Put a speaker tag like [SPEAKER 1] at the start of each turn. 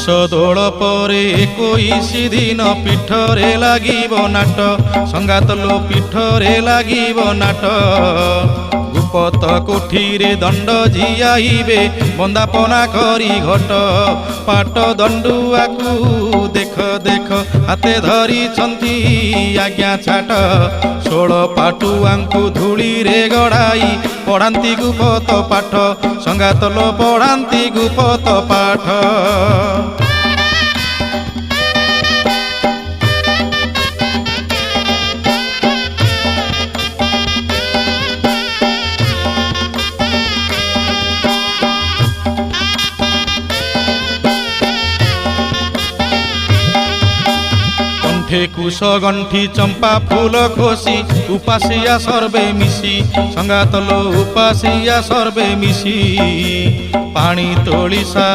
[SPEAKER 1] ଦୋଳ ପରେ 21 ଦିନ ପୀଠରେ ଲାଗିବ ନାଟ ସଂଗାତ ଲୋ ପୀଠରେ ଲାଗିବ ନାଟ ଗୁପତ କୋଠିରେ ଦଣ୍ଡ ଜିଆଇବେ ବନ୍ଦାପନା କରି ଘଟ ପାଟ ଦଣ୍ଡୁଆକୁ ଦେଖ ଦେଖ ହାତେ ଧରିଛନ୍ତି ଆଜ୍ଞା ଛାଟ 16 ପାଟୁଆଙ୍କୁ ଧୂଳିରେ ଗଡ଼ାଇ ପଢ଼ାନ୍ତି ଗୁପତ ପାଠ ସଂଗାତ ଲୋ ପଢ଼ାନ୍ତି ଗୁପତ ପାଠ। କୁଶ ଗଣ୍ଠି ଚମ୍ପା ଫୁଲ ଖୋସି ଉପାସିଆ ସର୍ବେ ମିଶି ସଂଗାତ ଲୋ ଉପାସିଆ ସର୍ବେ ମିଶି ପାଣି ତୋଳି